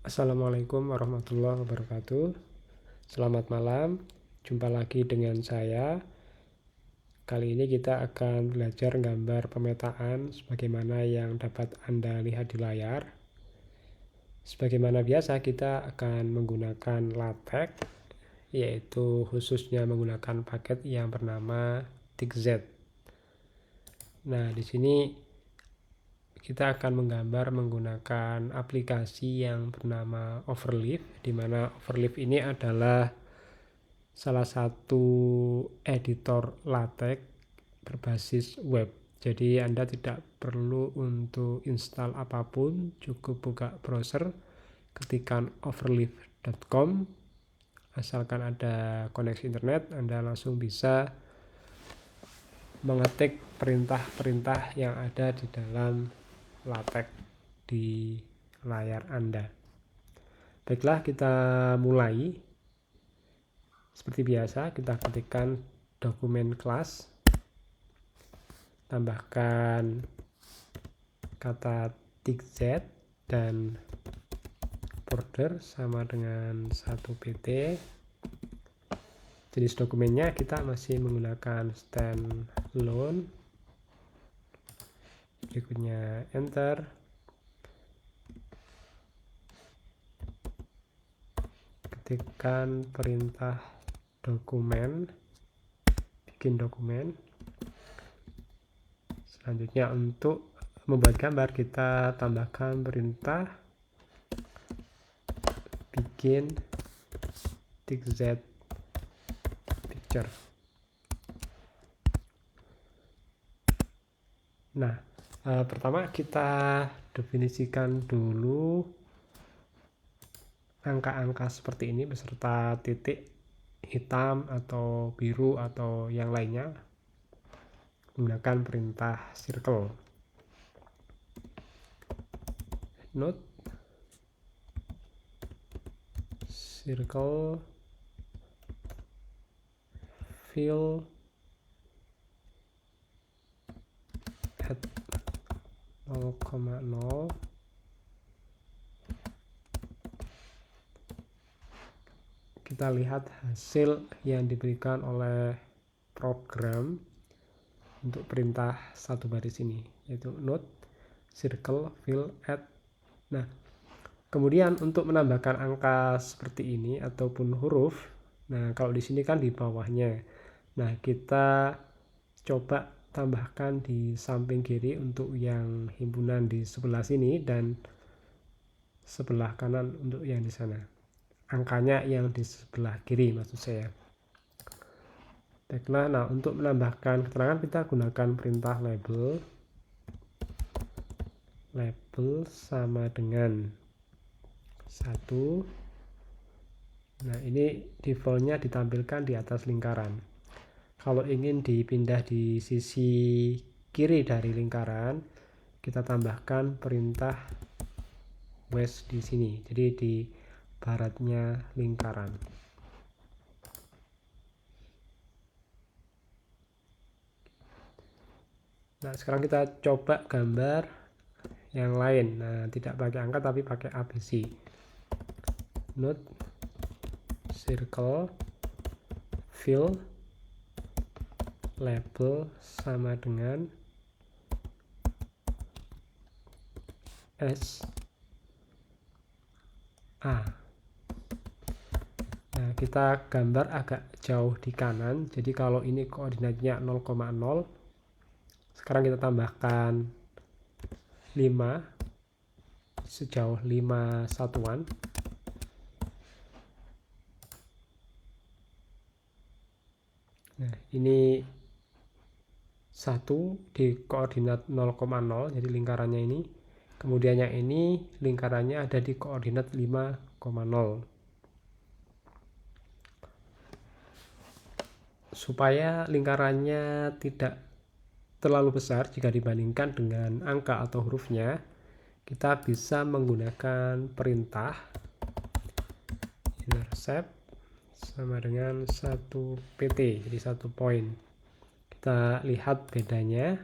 Assalamualaikum warahmatullahi wabarakatuh. Selamat malam, jumpa lagi dengan saya. Kali ini kita akan belajar gambar pemetaan sebagaimana yang dapat Anda lihat di layar. Sebagaimana biasa kita akan menggunakan LaTeX, yaitu khususnya menggunakan paket yang bernama TXZ. Nah, di sini kita akan menggambar menggunakan aplikasi yang bernama Overleaf, di mana Overleaf ini adalah salah satu editor LaTeX berbasis web. Jadi Anda tidak perlu untuk install apapun, cukup buka browser, ketikkan overleaf.com, asalkan ada koneksi internet, Anda langsung bisa mengetik perintah-perintah yang ada di dalam LaTeX di layar Anda. Baiklah, kita mulai. Seperti biasa, kita ketikkan dokumen kelas, tambahkan kata TXZ dan border sama dengan 1 pt. Jenis dokumennya kita masih menggunakan standalone. Berikutnya enter. Ketikkan perintah dokumen, bikin dokumen. Selanjutnya untuk membuat gambar kita tambahkan perintah bikin TXZ picture. Nah, pertama kita definisikan dulu angka-angka seperti ini beserta titik hitam atau biru atau yang lainnya menggunakan perintah circle. Note circle fill at 0,0. Kita lihat hasil yang diberikan oleh program untuk perintah satu baris ini, yaitu note circle fill at. Nah, kemudian untuk menambahkan angka seperti ini ataupun huruf, nah kalau di sini kan di bawahnya. Nah, kita coba tambahkan di samping kiri untuk yang himpunan di sebelah sini dan sebelah kanan untuk yang di sana. Angkanya yang di sebelah kiri maksud saya. Baiklah, nah untuk menambahkan keterangan kita gunakan perintah label. Label sama dengan 1. Nah, ini defaultnya ditampilkan di atas lingkaran. Kalau ingin dipindah di sisi kiri dari lingkaran, kita tambahkan perintah west di sini. Jadi di baratnya lingkaran. Nah, sekarang kita coba gambar yang lain. Nah, tidak pakai angka tapi pakai ABC. Note circle fill label sama dengan SA. Nah, kita gambar agak jauh di kanan. Jadi kalau ini koordinatnya 0,0, sekarang kita tambahkan 5 sejauh 5 satuan. Nah, ini 1 di koordinat 0,0, jadi lingkarannya ini. Kemudian yang ini lingkarannya ada di koordinat 5,0. Supaya lingkarannya tidak terlalu besar jika dibandingkan dengan angka atau hurufnya, kita bisa menggunakan perintah intercept sama dengan 1 pt, jadi 1 poin. Kita lihat bedanya.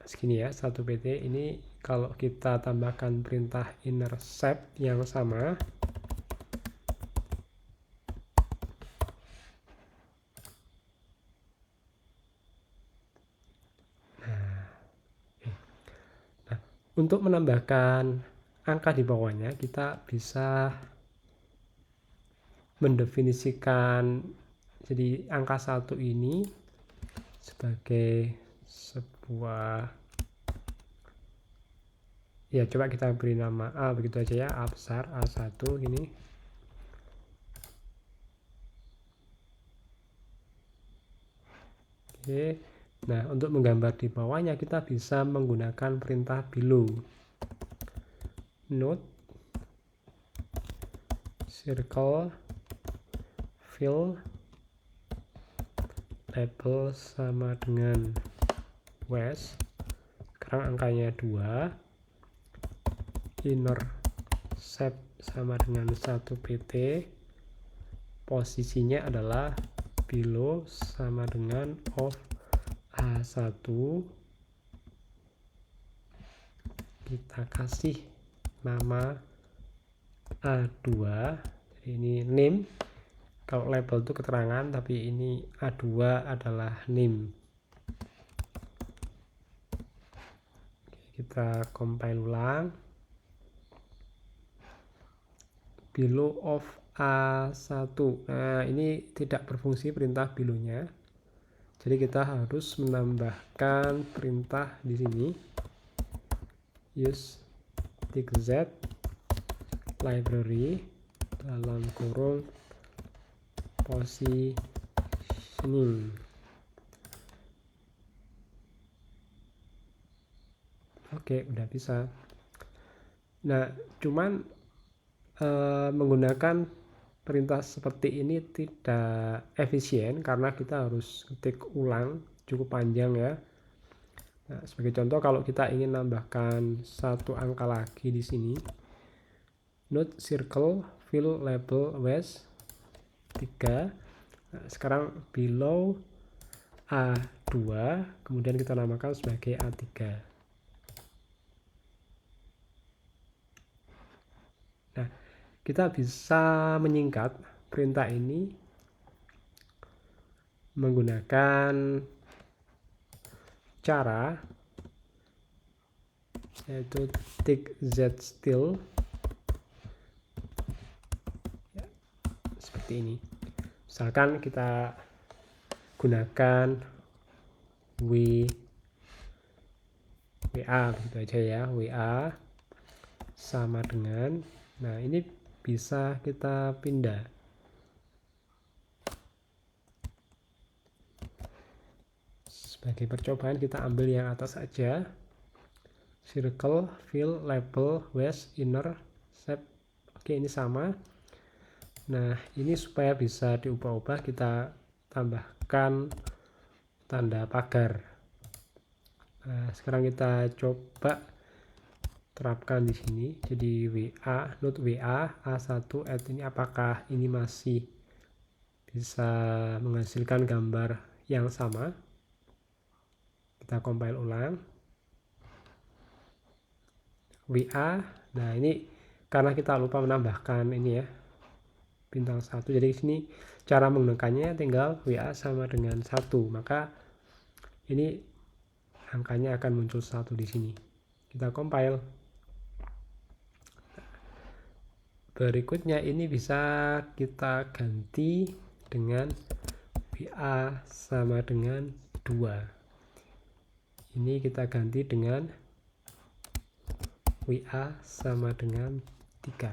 Segini ya, 1 pt ini kalau kita tambahkan perintah intercept yang sama, untuk menambahkan angka di bawahnya, kita bisa mendefinisikan jadi angka 1 ini sebagai sebuah, ya coba kita beri nama A begitu aja ya, A besar, A1 ini. Oke. Nah, untuk menggambar di bawahnya kita bisa menggunakan perintah below. Note, circle, fill, label sama dengan west. Sekarang angkanya 2. Intercept sama dengan 1 pt. Posisinya adalah below sama dengan of A1. Kita kasih nama A2. Jadi ini name. Kalau label itu keterangan, tapi ini A2 adalah name. Kita compile ulang. Below of A1. Nah, ini tidak berfungsi perintah below-nya. Jadi kita harus menambahkan perintah di sini. Use txt library dalam kurung positioning. Oke, udah bisa. Nah, cuman menggunakan perintah seperti ini tidak efisien karena kita harus ketik ulang cukup panjang ya. Nah, sebagai contoh kalau kita ingin nambahkan satu angka lagi di sini, note circle fill label west 3. Nah, sekarang below A2, kemudian kita namakan sebagai A3. Nah, kita bisa menyingkat perintah ini menggunakan cara yaitu txt still ya, seperti ini. Misalkan kita gunakan WA begitu aja ya, WA sama dengan, nah ini bisa kita pindah. Sebagai percobaan kita ambil yang atas saja. Circle, fill, label, west, inner, set. Oke, ini sama. Nah, ini supaya bisa diubah-ubah kita tambahkan tanda pagar. Nah, sekarang kita coba terapkan di sini. Jadi WA, note WA A1 add ini, apakah ini masih bisa menghasilkan gambar yang sama? Kita compile ulang. WA. Nah, ini karena kita lupa menambahkan ini ya, bintang 1. Jadi di sini cara menggunakannya tinggal WA sama dengan 1. Maka ini angkanya akan muncul 1 di sini. Kita compile. Berikutnya ini bisa kita ganti dengan WA sama dengan 2. Ini kita ganti dengan WA sama dengan 3.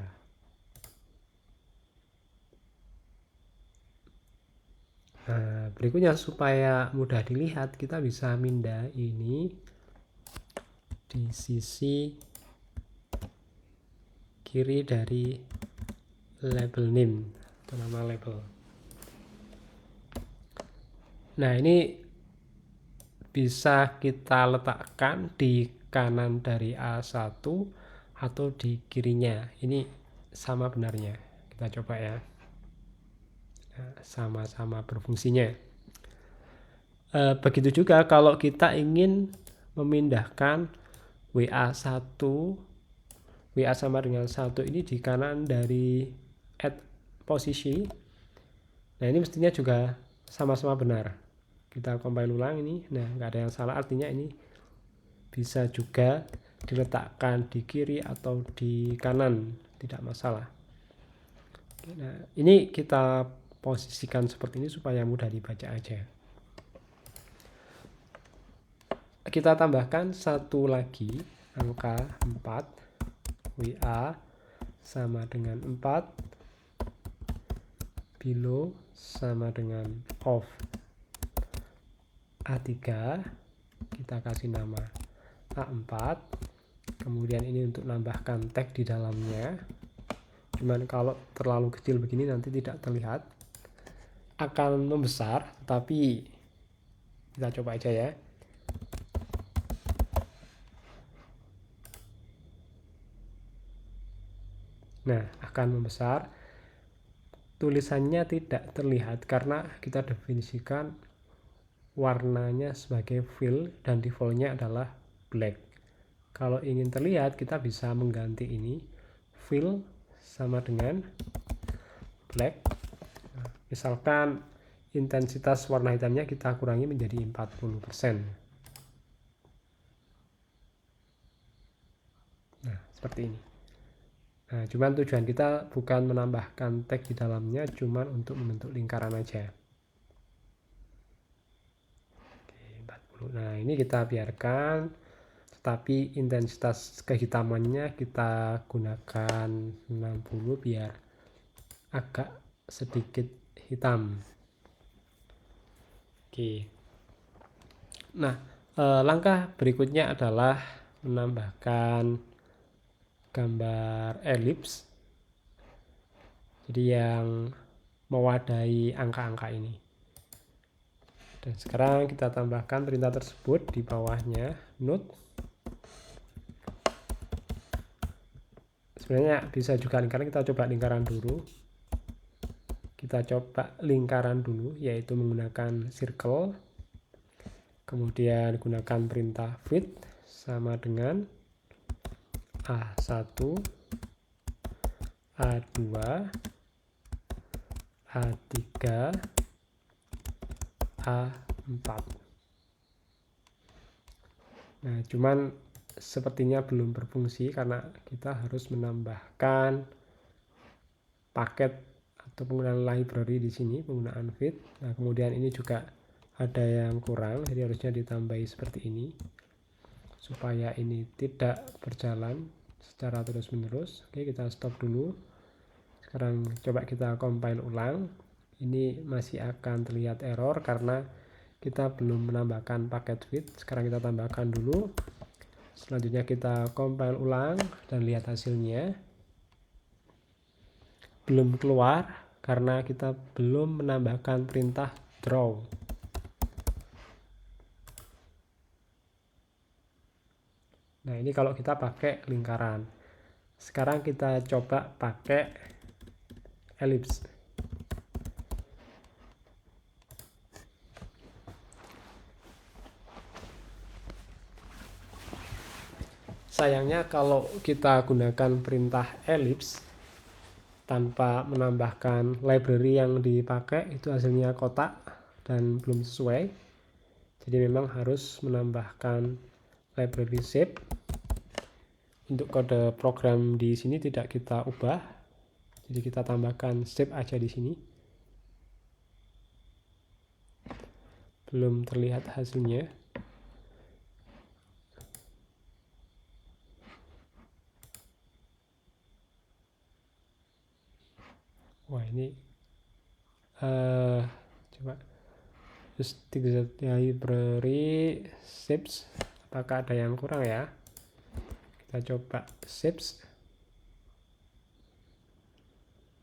Nah, berikutnya supaya mudah dilihat, kita bisa pindah ini di sisi kiri dari label name atau nama label. Nah, ini bisa kita letakkan di kanan dari A1 atau di kirinya. Ini sama benarnya. Kita coba ya. Nah, sama-sama berfungsinya. Begitu juga kalau kita ingin memindahkan WA1, WA sama dengan 1 ini di kanan dari add posisi. Nah ini mestinya juga sama-sama benar. Kita compile ulang ini, nah nggak ada yang salah, artinya ini bisa juga diletakkan di kiri atau di kanan, tidak masalah. Nah ini kita posisikan seperti ini supaya mudah dibaca aja. Kita tambahkan satu lagi angka 4, WA sama dengan 4, below sama dengan off. A3 kita kasih nama A4, kemudian ini untuk nambahkan tag di dalamnya. Cuman kalau terlalu kecil begini nanti tidak terlihat, akan membesar, tapi kita coba aja ya. Nah akan membesar, tulisannya tidak terlihat karena kita definisikan warnanya sebagai fill dan defaultnya adalah black. Kalau ingin terlihat kita bisa mengganti ini, fill sama dengan black. Misalkan intensitas warna hitamnya kita kurangi menjadi 40%. Nah seperti ini. Nah, cuman tujuan kita bukan menambahkan tag di dalamnya, cuman untuk membentuk lingkaran aja. Oke, 40. Nah, ini kita biarkan, tetapi intensitas kehitamannya kita gunakan 60 biar agak sedikit hitam. Oke. Nah, langkah berikutnya adalah menambahkan gambar elips, jadi yang mewadahi angka-angka ini. Dan sekarang kita tambahkan perintah tersebut di bawahnya, note. Sebenarnya bisa juga lingkaran, kita coba lingkaran dulu. Kita coba lingkaran dulu, yaitu menggunakan circle. Kemudian gunakan perintah fit sama dengan A1, A2, A3, A4. Nah, cuman sepertinya belum berfungsi karena kita harus menambahkan paket atau penggunaan library di sini, penggunaan fit. Nah, kemudian ini juga ada yang kurang, jadi harusnya ditambahi seperti ini supaya ini tidak berjalan secara terus-menerus. Oke, kita stop dulu. Sekarang coba kita compile ulang. Ini masih akan terlihat error karena kita belum menambahkan paket fit. Sekarang kita tambahkan dulu. Selanjutnya kita compile ulang dan lihat hasilnya. Belum keluar karena kita belum menambahkan perintah draw. Nah, ini kalau kita pakai lingkaran. Sekarang kita coba pakai elips. Sayangnya kalau kita gunakan perintah elips tanpa menambahkan library yang dipakai, itu hasilnya kotak dan belum sesuai. Jadi memang harus menambahkan library shape. Untuk kode program di sini tidak kita ubah, jadi kita tambahkan shape aja di sini. Belum terlihat hasilnya. Wah, ini coba stick library shapes, apakah ada yang kurang ya? Kita coba shapes.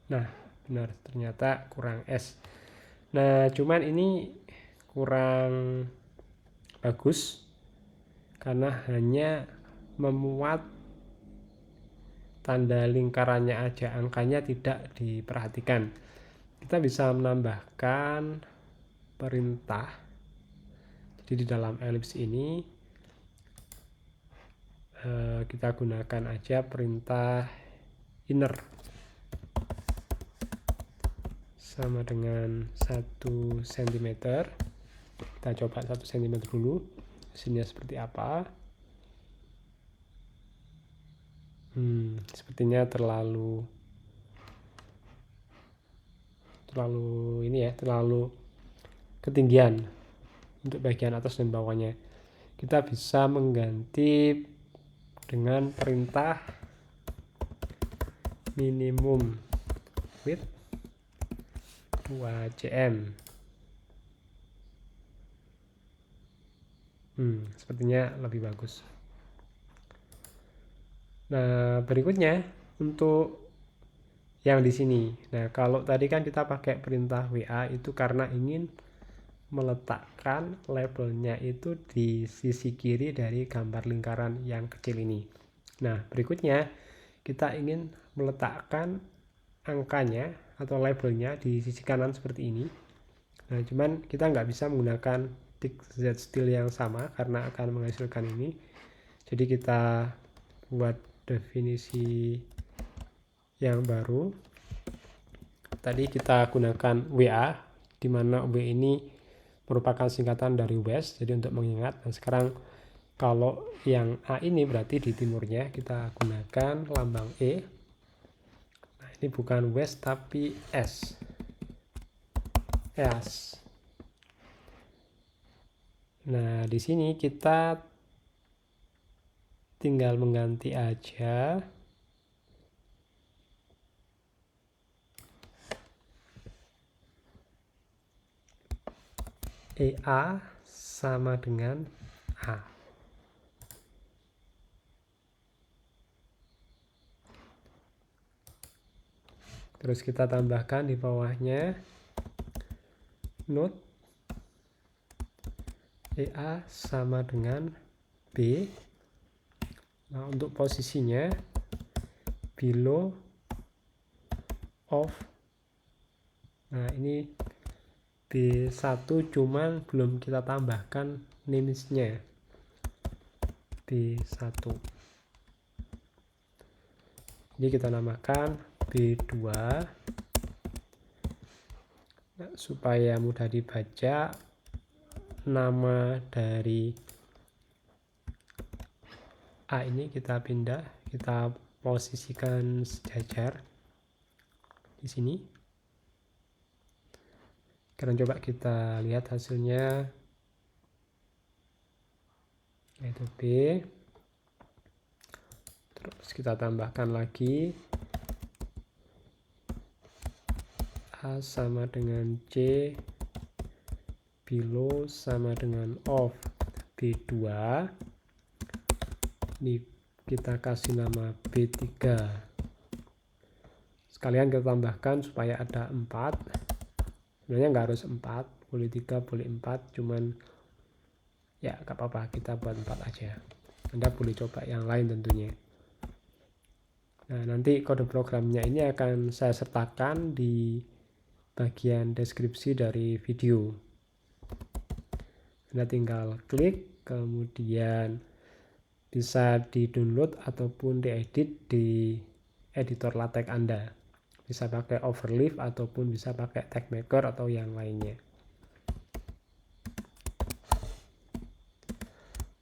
Nah, benar, ternyata kurang S. Nah, cuman ini kurang bagus karena hanya memuat tanda lingkarannya aja, angkanya tidak diperhatikan. Kita bisa menambahkan perintah. Jadi di dalam elips ini kita gunakan aja perintah inner sama dengan 1 cm. Kita coba 1 cm dulu hasilnya seperti apa. Sepertinya terlalu ini ya, terlalu ketinggian untuk bagian atas dan bawahnya. Kita bisa mengganti dengan perintah minimum width 2 cm. Sepertinya lebih bagus. Nah, berikutnya untuk yang di sini. Nah, kalau tadi kan kita pakai perintah WA itu karena ingin meletakkan labelnya itu di sisi kiri dari gambar lingkaran yang kecil ini. Nah, berikutnya kita ingin meletakkan angkanya atau labelnya di sisi kanan seperti ini. Nah, cuman kita nggak bisa menggunakan tick Z style yang sama karena akan menghasilkan ini. Jadi kita buat definisi yang baru. Tadi kita gunakan WA, di mana W ini merupakan singkatan dari West, jadi untuk mengingat. Dan sekarang kalau yang A ini berarti di timurnya, kita gunakan lambang E. Nah, ini bukan West tapi S. Nah, di sini kita tinggal mengganti aja EA sama dengan A. Terus kita tambahkan di bawahnya note EA sama dengan B. Nah, untuk posisinya below of. Nah, ini B1 cuman belum kita tambahkan names-nya. B1. Jadi kita namakan B2. Nah, supaya mudah dibaca, nama dari A ini kita pindah, kita posisikan sejajar di sini. Sekarang coba kita lihat hasilnya, yaitu B. Terus kita tambahkan lagi A sama dengan C, below sama dengan of. B2 ini kita kasih nama B3. Sekalian kita tambahkan supaya ada 4. Sebenarnya nggak harus 4, boleh 3, boleh 4, cuman ya nggak apa-apa, kita buat 4 aja. Anda boleh coba yang lain tentunya. Nah, nanti kode programnya ini akan saya sertakan di bagian deskripsi dari video. Anda tinggal klik, kemudian bisa di-download ataupun diedit di editor LaTeX Anda. Bisa pakai Overleaf ataupun bisa pakai TeXmaker atau yang lainnya.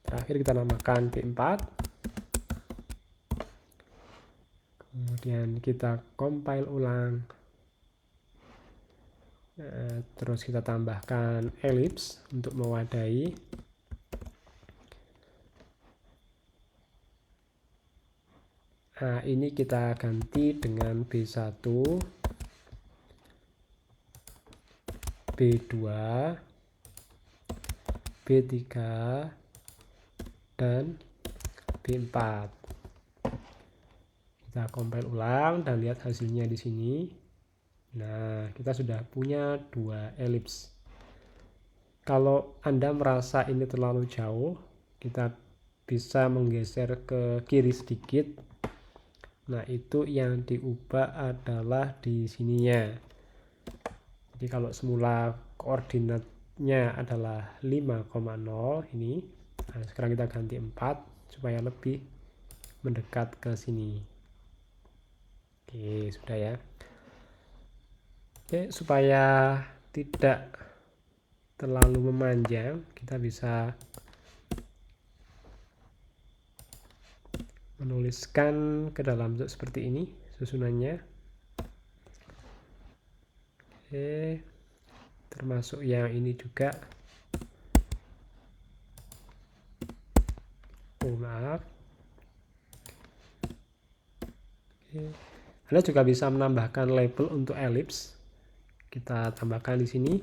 Terakhir kita namakan B4. Kemudian kita compile ulang. Terus kita tambahkan ellipse untuk mewadahi. Nah, ini kita ganti dengan B1, B2, B3, dan B4. Kita compile ulang dan lihat hasilnya di sini. Nah, kita sudah punya 2 ellipse. Kalau Anda merasa ini terlalu jauh, kita bisa menggeser ke kiri sedikit. Nah, itu yang diubah adalah di sininya. Jadi kalau semula koordinatnya adalah 5,0 ini. Nah, sekarang kita ganti 4 supaya lebih mendekat ke sini. Oke, sudah ya. Oke, supaya tidak terlalu memanjang, kita bisa menuliskan ke dalam bentuk seperti ini susunannya. Oke, termasuk yang ini juga. Oh, maaf. Oke. Anda juga bisa menambahkan label untuk elips. Kita tambahkan di sini.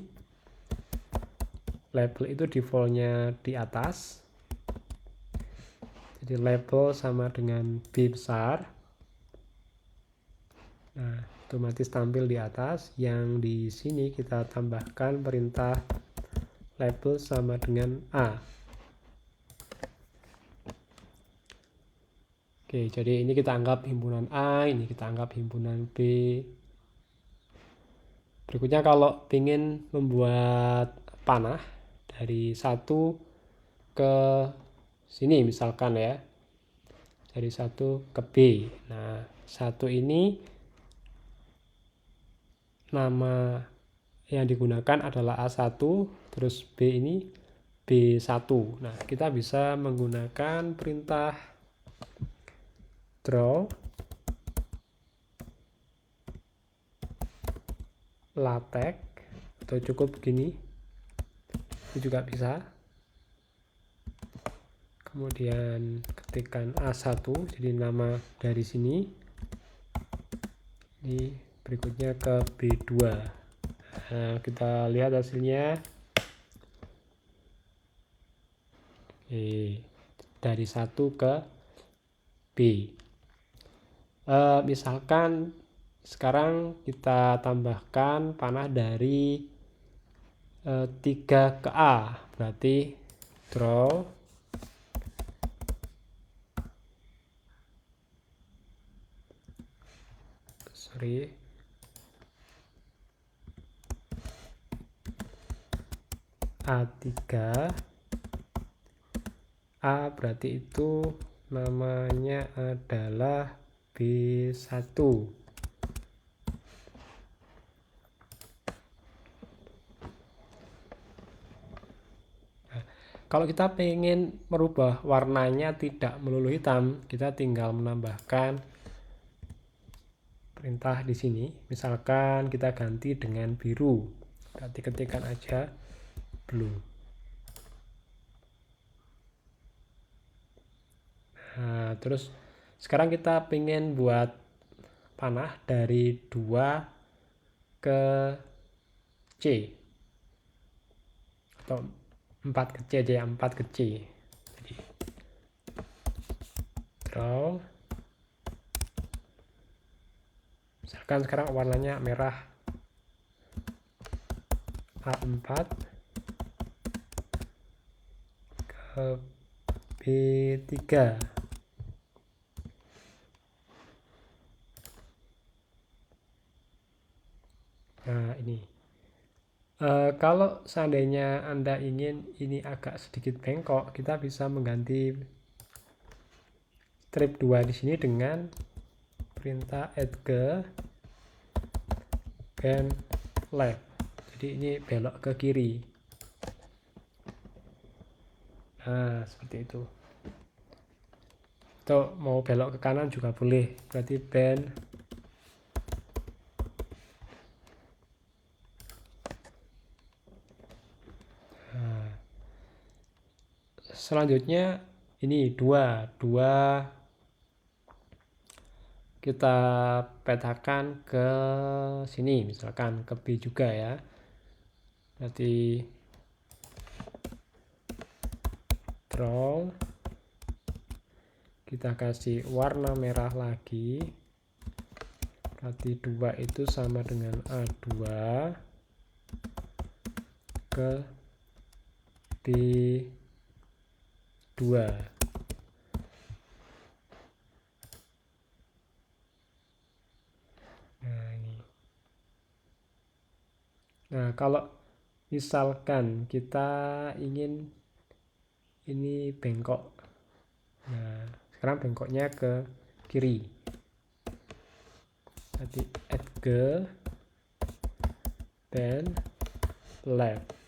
Label itu defaultnya di atas. Jadi label sama dengan B besar. Nah, otomatis tampil di atas. Yang di sini kita tambahkan perintah label sama dengan A. Oke, jadi ini kita anggap himpunan A, ini kita anggap himpunan B. Berikutnya kalau ingin membuat panah dari satu ke sini misalkan ya, dari satu ke B. Nah, satu ini nama yang digunakan adalah A1, terus B ini B1. Nah, kita bisa menggunakan perintah draw latex atau cukup begini. Ini juga bisa. Kemudian ketikkan A1 jadi nama dari sini. Ini berikutnya ke B2. Nah, kita lihat hasilnya. Dari 1 ke B. Misalkan sekarang kita tambahkan panah dari 3 ke A. Berarti draw A3 A berarti itu namanya adalah B1. Nah, kalau kita pengen merubah warnanya tidak melulu hitam, kita tinggal menambahkan perintah di sini. Misalkan kita ganti dengan biru. Berarti ketikkan aja blue. Nah, terus sekarang kita pengen buat panah dari 2 ke C atau 4 ke C aja ya, 4 ke C. Jadi draw. Misalkan sekarang warnanya merah A4 ke B3. Nah, ini. Kalau seandainya Anda ingin ini agak sedikit bengkok, kita bisa mengganti strip 2 di sini dengan perintah add ke bend left. Jadi ini belok ke kiri. Nah, seperti itu. Atau mau belok ke kanan juga boleh. Berarti bend. Nah, selanjutnya ini 2 kita petakan ke sini, misalkan ke B juga ya. Berarti draw, kita kasih warna merah lagi. Berarti 2 itu sama dengan A2 ke B2. Nah, kalau misalkan kita ingin ini bengkok. Nah, sekarang bengkoknya ke kiri. Nanti add ke then left.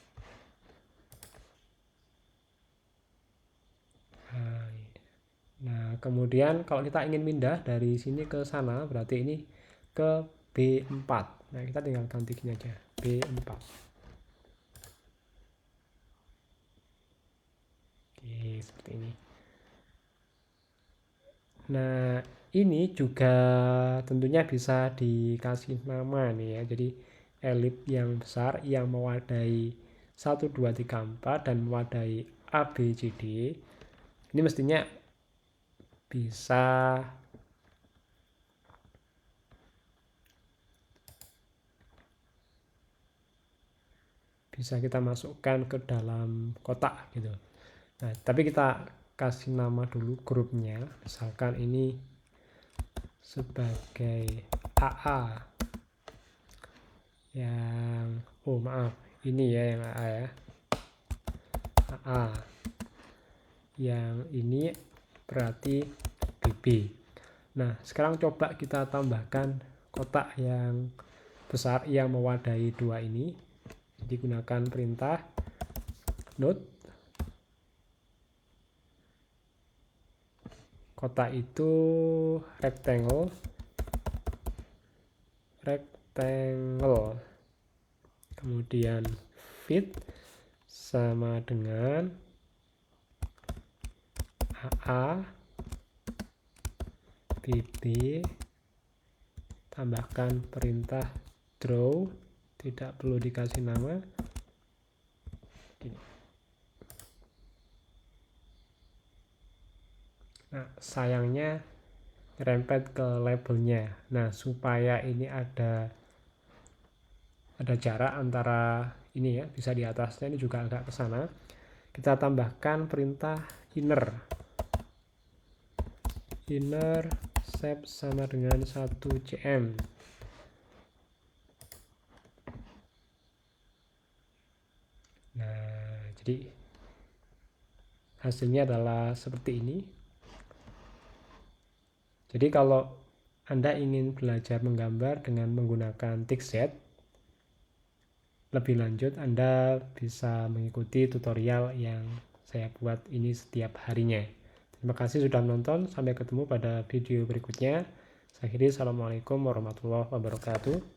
Nah, kemudian kalau kita ingin pindah dari sini ke sana, berarti ini ke B4. Nah, kita tinggal ganti gini aja, B4. Oke, seperti ini. Nah, ini juga tentunya bisa dikasih nama nih ya. Jadi elip yang besar yang mewadai 1, 2, 3, 4 dan mewadai A, B, C, D. Ini mestinya bisa kita masukkan ke dalam kotak gitu. Nah, tapi kita kasih nama dulu grupnya. Misalkan ini sebagai AA. Yang maaf, ini ya yang AA ya. AA. Yang ini berarti BB. Nah, sekarang coba kita tambahkan kotak yang besar yang mewadai 2 ini. Jadi gunakan perintah node. Kotak itu rectangle. Kemudian fit sama dengan AA BB, tambahkan perintah draw, tidak perlu dikasih nama. Gini. Nah, sayangnya rempet ke labelnya. Nah, supaya ini ada jarak antara ini ya, bisa di atasnya, ini juga agak ke sana. Kita tambahkan perintah inner shape sama dengan 1 cm. Nah, jadi hasilnya adalah seperti ini. Jadi kalau Anda ingin belajar menggambar dengan menggunakan TIXZ lebih lanjut, Anda bisa mengikuti tutorial yang saya buat ini setiap harinya. Terima kasih sudah menonton. Sampai ketemu pada video berikutnya. Saya akhiri, assalamualaikum warahmatullahi wabarakatuh.